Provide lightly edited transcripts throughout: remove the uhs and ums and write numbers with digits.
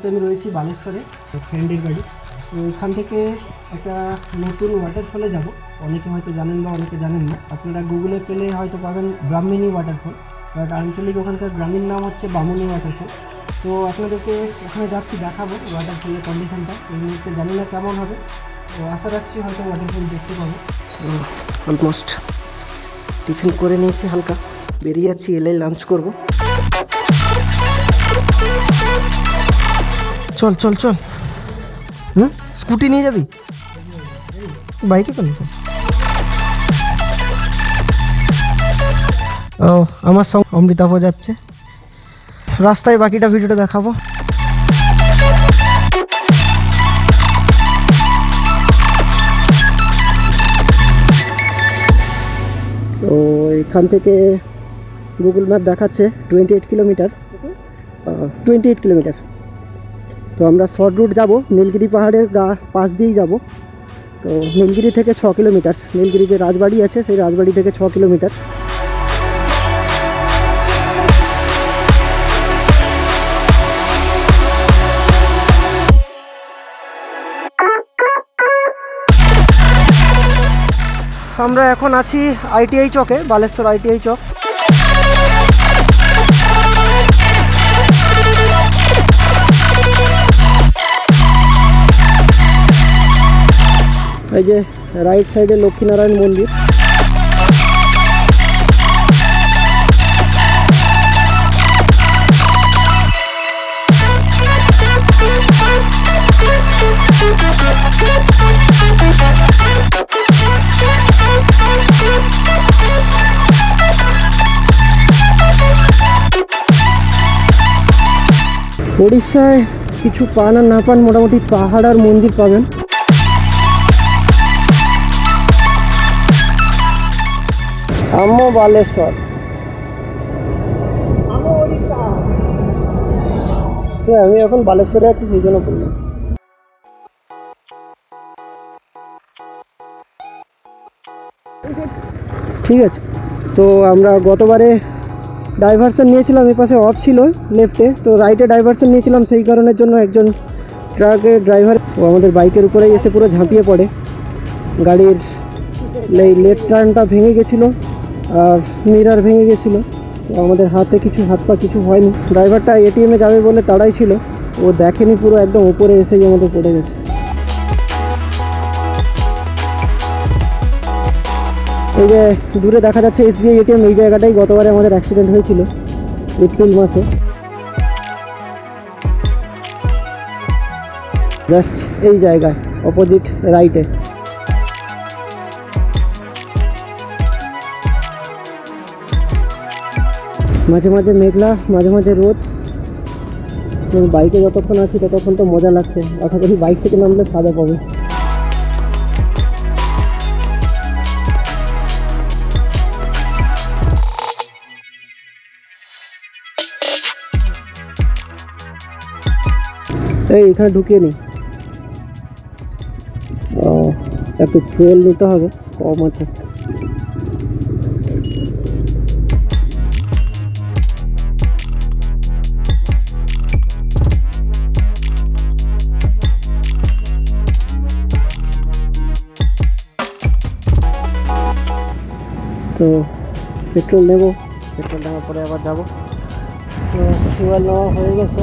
মুহূর্তে আমি রয়েছি বালেশ্বরে ফ্রেন্ডের বাড়ি। তো এখান থেকে একটা নতুন ওয়াটারফলে যাব। অনেকে হয়তো জানেন বা অনেকে জানেন না। আপনারা গুগলে পেলে হয়তো পাবেন ব্রাহ্মিনী ওয়াটারফল, বাট আঞ্চলিক ওখানকার গ্রামীণ নাম হচ্ছে বামুনি ওয়াটারফল। তো আপনাদেরকে ওখানে যাচ্ছি, দেখাবো ওয়াটারফলের কন্ডিশনটা। এই মুহূর্তে জানি না কেমন হবে, তো আশা রাখছি হয়তো ওয়াটারফল দেখতে পাবো। অলমোস্ট টিফিন করে নিয়েছি, হালকা বেরিয়ে যাচ্ছি, এলে লাঞ্চ করব। চল চল চল। স্কুটি নিয়ে যাবি? বাইকে কেন? ও, আমার সঙ্গে অমৃতাভ যাচ্ছে। রাস্তায় বাকিটা ভিডিওটা দেখাবো। তো এখান থেকে গুগল ম্যাপ দেখাচ্ছে 28 কিলোমিটার। 28 কিলোমিটার। তো আমরা শর্ট রুট যাব, নীলগিরি পাহাড়ের পাশ দিয়েই যাব। তো নীলগিরি থেকে 6 কিলোমিটার, নীলগিরি যে রাজবাড়ি আছে সেই রাজবাড়ি থেকে 6 কিলোমিটার। আমরা এখন আছি আইটিআই চকে, বালেশ্বর আইটিআই চক। এই যে রাইট সাইডে লক্ষ্মীনারায়ণ মন্দির। উড়িষ্যায় কিছু পান আর না পান, মোটামুটি পাহাড় আর মন্দির পাবেন। বালেশ্বর আমি এখন বালেশ্বরে আছি, সেই জন্য বললাম। ঠিক আছে, তো আমরা গতবারে ডাইভারশন নিয়েছিলাম, এই পাশে অফ ছিল লেফটে, তো রাইটে ডাইভারশন নিয়েছিলাম। সেই কারণের জন্য একজন ট্রাকের ড্রাইভার ও আমাদের বাইকের উপরেই এসে পুরো ঝাঁপিয়ে পড়ে। গাড়ির লেফট টার্নটা ভেঙে গেছিলো আর মিরার ভেঙে গেছিলো। তো আমাদের হাত পা কিছু হয়নি। ড্রাইভারটা এটিএমে যাবে বলে তাড়াই ছিল, ও দেখেনি, পুরো একদম উপরে এসেই আমাদের পড়ে গেছে। এই যে দূরে দেখা যাচ্ছে এসবিআই এটিএম, এই জায়গাটাই গতবারে আমাদের অ্যাক্সিডেন্ট হয়েছিল এপ্রিল মাসে। জাস্ট এই জায়গায় অপোজিট রাইটে। মাঝে মাঝে মেঘলা, মাঝে মাঝে রোদ। বাইকে যতক্ষণ আছি ততক্ষণ তো মজা লাগছে। আশা করি বাইক থেকে নামলে সাদা পাবে। এই এখানে ঢুকিয়ে নি। একটু ফুয়েল নিতে হবে, কম আছে। তো পেট্রোল নেব, পেট্রোল নেওয়ার পরে আবার যাবো। তো ফুয়েল নেওয়া হয়ে গেছে,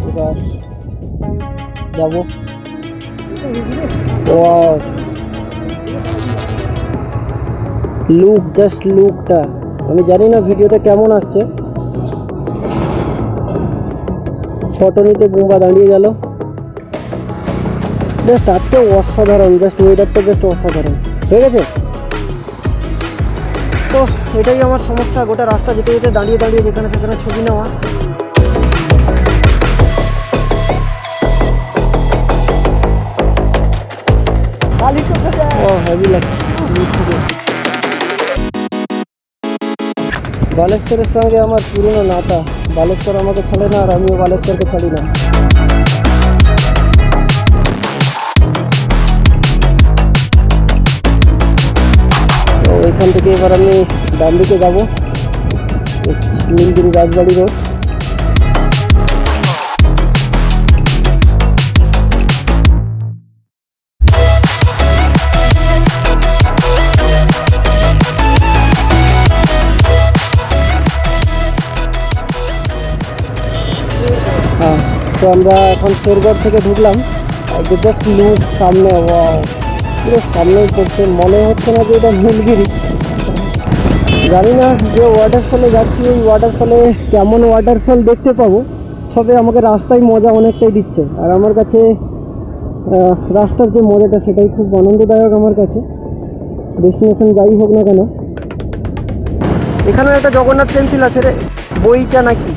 এবার যাবো। লুক, জাস্ট লুকটা আমি জানি না ভিডিওতে কেমন আসছে। ফটো নিতে বুম্বা দাঁড়িয়ে গেল। জাস্ট আজকে অসাধারণ, জাস্ট ওয়েদারটা জাস্ট অসাধারণ হয়ে গেছে। তো এটাই আমার সমস্যা, গোটা রাস্তা যেতে যেতে দাঁড়িয়ে দাঁড়িয়ে যেখানে সেখানে ছবি নেওয়া। হেভি লাগছে। বালেশ্বরের সঙ্গে আমার পুরনো নাতা, বালেশ্বর আমাকে ছাড়ে না আর আমিও বালেশ্বরকে ছাড়ি না। তো এখান থেকে এবার আমি ডান দিকে যাবো, নীলগিরি রাজবাড়ি রোড। আমরা এখন শেরগড় থেকে ঢুকলাম, জাস্ট লুক সামনে, ওয়াও পুরো সামনেই পড়ছে, মনে হচ্ছে না যে এটা নীলগিরি। জানি না যে ওয়াটারফলে যাচ্ছি ওই ওয়াটারফলে কেমন ওয়াটারফল দেখতে পাবো, তবে আমাকে রাস্তায় মজা অনেকটাই দিচ্ছে। আর আমার কাছে রাস্তার যে মজাটা সেটাই খুব আনন্দদায়ক আমার কাছে, ডেস্টিনেশন যাই হোক না কেন। এখানে একটা জগন্নাথ টেম্পল আছে রে, বইচা নাকি।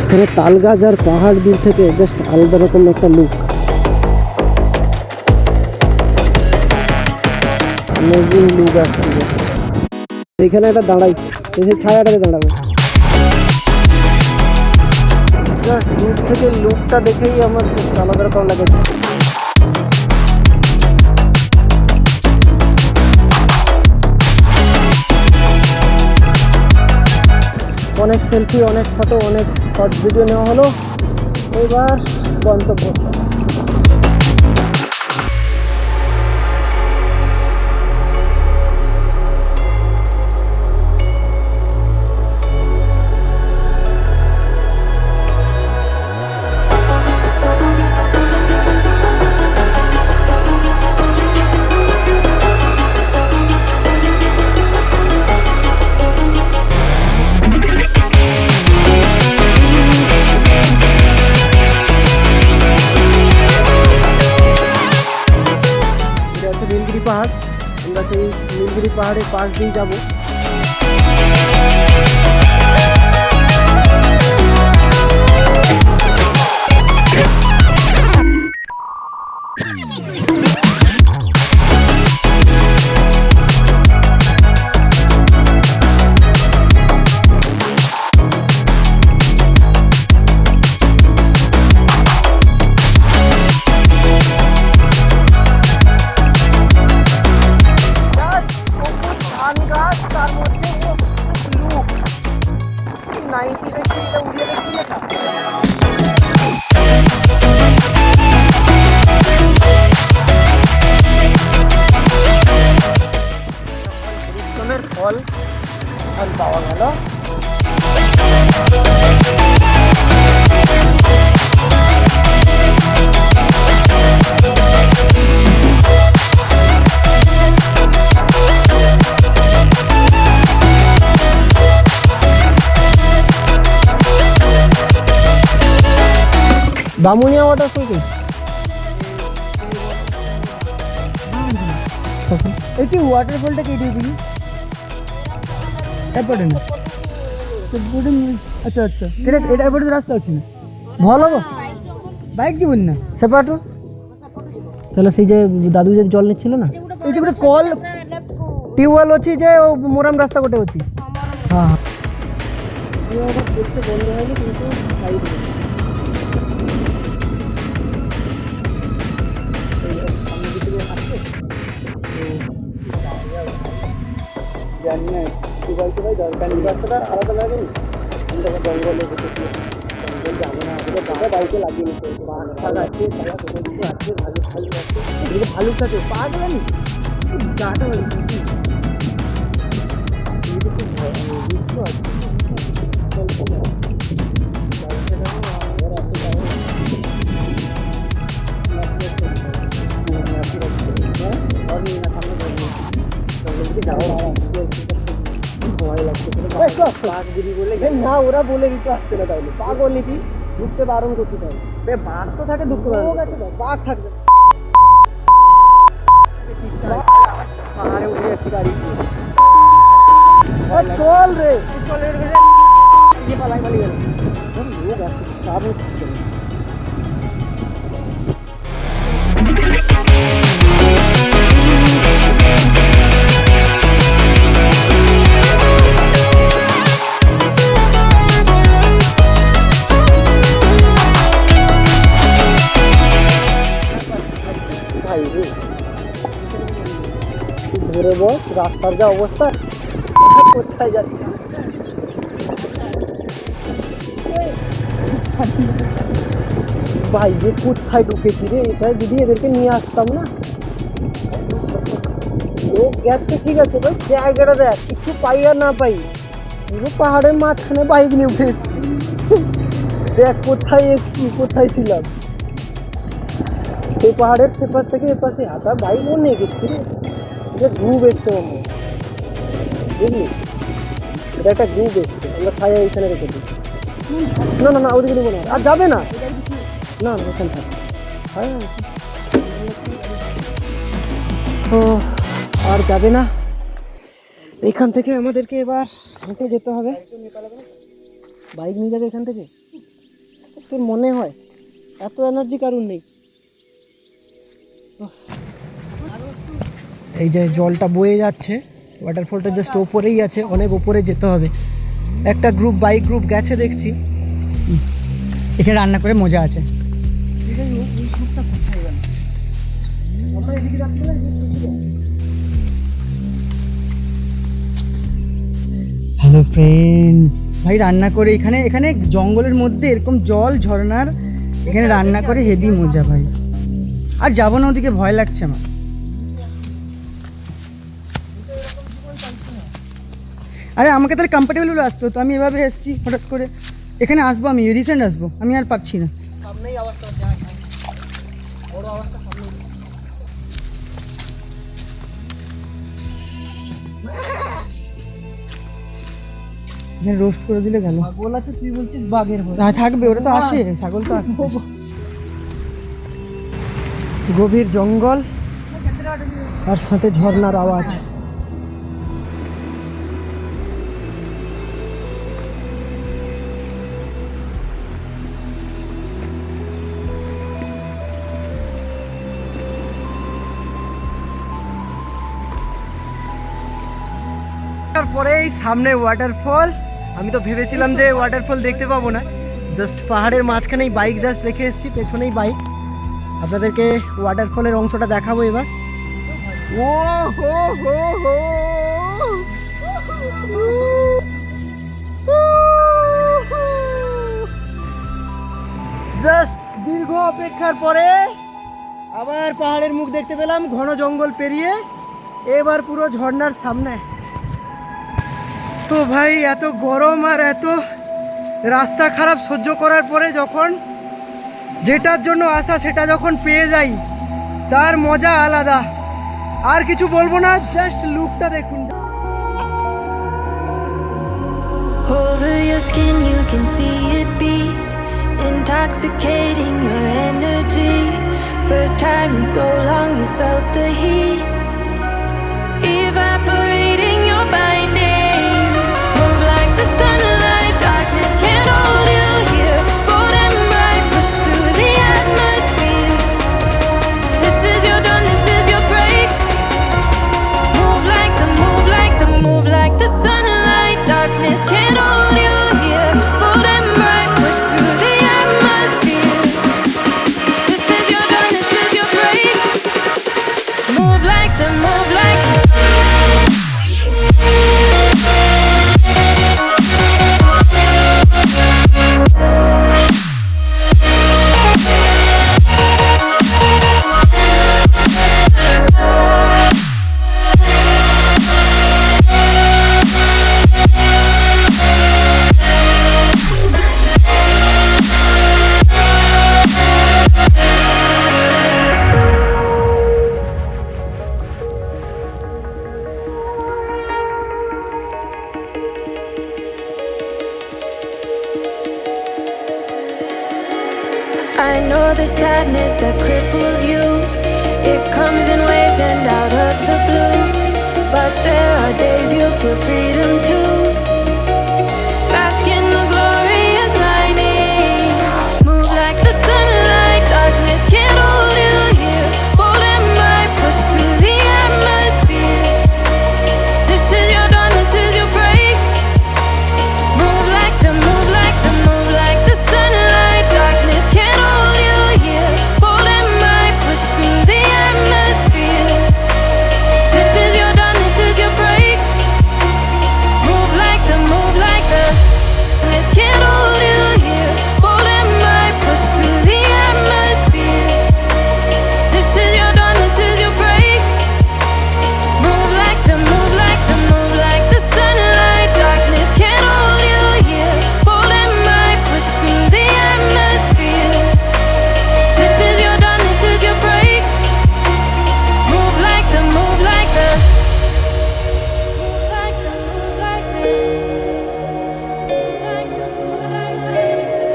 এখানে তাল গাছ আর পাহাড় দূর থেকে জাস্ট আলাদা রকম একটা লুক, অ্যামেজিং লুক আসছে। এখানে একটা দাঁড়াই, এসে ছায়াটাতে দাঁড়াবো, জাস্ট দূর থেকে লুকটা দেখেই আমার জাস্ট আলাদা রকম লাগে। অনেক সেলফি, অনেক ফটো, অনেক শর্ট ভিডিও নেওয়া হলো, এবার গন্তব্য। নীলগিরি পাহাড়, আমরা সেই নীলগিরি পাহাড়ের পাশ দিয়ে যাব। ফল ফল পাওয়া গেল। বামুনিয়া ওয়াটারফল কি এটি ওয়াটারফলটা কেটে দিবি এপটে না আচ্ছা আচ্ছা এটা এটা এপটে রাস্তা আছে না ভালো বাইক জীবন না সেপাটো তাহলে সেই যে দাদু যে জল নিচ্ছিল না এই যে গোটে কল টিউবওয়েল ଅଛି যে মোরাম রাস্তা গোটে ଅଛି হ্যাঁ হ্যাঁ চলছে বন্ধ হয়নি কিন্তু সাইড জানি না দুবাই টুবাই দরকার নেই রাস্তাটা আলাদা লাগেনি আমি তখন জঙ্গলে বসেছি জঙ্গল যাবো না আমাদের বাবা বাইকে লাগিয়ে নিতে বাঘ আছে তারা কোথাও কিছু আছে ভালুক ফালুক আছে এদিকে ভালুক থাকে পা গেলেনি গাটা না ওরা বলে দিতে আসছে না তাহলে পাগল নাকি ঢুকতে বারণ করতে তাহলে বাঘ তো থাকে ঢুকতে বাঘ থাকবে পাহাড়ে উঠে যাচ্ছি গাড়ি চল রে চলে পালাই পালি গেল লোক আসছে চাপ হচ্ছে ধরে বস রাস্তার যা অবস্থা কোথায় যাচ্ছে ভাই যে কোথায় ঢুকেছি রে এটাই যদি এদেরকে নিয়ে আসতাম না লোক গেছে ঠিক আছে ভাই, জায়গাটা দেখ, কিছু পাই আর না পাই, পুরো পাহাড়ের মাঝখানে বাইক নিয়ে উঠে এসেছি। দেখ কোথায় এসছি, কোথায় ছিলাম, সেই পাহাড়ের সেপাশ থেকে এপাশে হাঁটা বাইক মনে গেছি। এটা গ্রুপ এসছে মনে, বুঝলি, এটা একটা গ্রুপ এসছে, আমরা ছায়া এইখানে রেখে দিই। না না না, ওদিকে দেবো না, আর যাবে না, না না এখানে থাক। ও আর যাবে না, এখান থেকে আমাদেরকে এবার হেঁটে যেতে হবে। বাইক নিয়ে যাবে এখান থেকে? তোর মনে হয় এত এনার্জি কারণ নেই। এই যে জলটা বয়ে যাচ্ছে, ওয়াটারফলটা জাস্ট ওপরেই আছে, অনেক ওপরে যেতে হবে। একটা গ্রুপ, বাইক গ্রুপ গেছে দেখছি। এখানে রান্না করে মজা আছে। হ্যালো ফ্রেন্ডস, ভাই রান্না করে এখানে এখানে জঙ্গলের মধ্যে এরকম জল ঝর্ণার এখানে রান্না করে হেভি মজা ভাই। আর যাবো না ওদিকে, ভয় লাগছে আমার। আরে আমাকে তাহলে কমফর্টেবল বলে আসতো, তো আমি এভাবে এসেছি হঠাৎ করে। এখানে আসবো, আমি রিসেন্ট আসবো, আমি আর পারছি না। সামনেই আওয়াজটা হচ্ছে, বড় আওয়াজটা সামনে। এখানে রোস্ট করে দিলে গেল। ছাগল আছে তুই বলছিস, বাঘের ভয় থাকবে, ওটা তো আসে, ছাগল তো আসে। গভীর জঙ্গল আর সাথে ঝর্ণার আওয়াজ। তারপরেই সামনে ওয়াটারফল। আমি তো ভেবেছিলাম যে ওয়াটারফল দেখতে পাবো না, জাস্ট পাহাড়ের মাঝখানেই বাইক জাস্ট রেখে এসেছি, পেছনেই বাইক। আপনাদেরকে ওয়াটারফলের অংশটা দেখাবো এবার। ও হো হো হো, জাস্ট দীর্ঘ অপেক্ষার পরে আবার পাহাড়ের মুখ দেখতে পেলাম, ঘন জঙ্গল পেরিয়ে এবার পুরো ঝর্ণার সামনে। তো ভাই এত গরম আর এত রাস্তা খারাপ সহ্য করার পরে যখন যেটার জন্য আসা সেটা যখন পেয়ে যাই, তার মজা আলাদা। আর কিছু বলবো না, জাস্ট লুকটা দেখুন। Over your skin you can see it beat, intoxicating your energy. First time in so long you felt the heat, evaporating your bindings. Move like the sunlight, darkness can't hold you here. Bold and bright, push through the atmosphere. This is your dawn, this is your break. Move like the, move like the, move like the sunlight, darkness can't hold you here. Bold and bright, push through the atmosphere. This is your dawn, this is your break. Move like the, move like the. I know the sadness that cripples you. It comes in waves and out of the blue. But there are days you feel freedom too. Bask in the glorious lightning. Move like the sunlight, darkness can't hold you here. Bold and bright, push through the atmosphere. This is your dawn, this is your break. Move like the, move like the, move like the sunlight, darkness can't hold you here. Bold and bright, push through the atmosphere. This is your dawn, this is your break. Move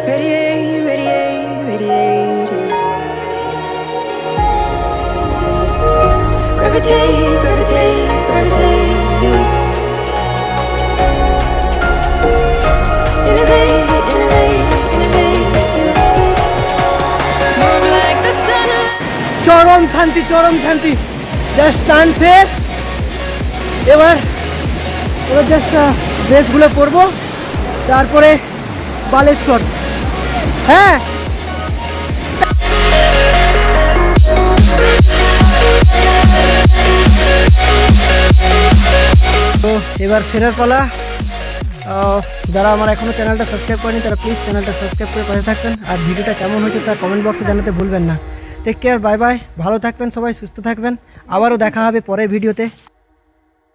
Radiate, radiate, radiate. Gravitate, gravitate, gravitate. Innovate, innovate, innovate. Move like the sun. চরম শান্তি just স্নান শেষ এবার just ড্রেসগুলো পরবো তারপরে বালেশ্বর হ্যাঁ তো এবার ফেরার পালা যারা আমার এখনও চ্যানেলটা সাবস্ক্রাইব করেনি তারা প্লিজ চ্যানেলটা সাবস্ক্রাইব করে পাশে থাকবেন আর ভিডিওটা কেমন হয়েছে তা কমেন্ট বক্সে জানাতে ভুলবেন না টেক কেয়ার বাই বাই ভালো থাকবেন সবাই সুস্থ থাকবেন আবারও দেখা হবে পরের ভিডিওতে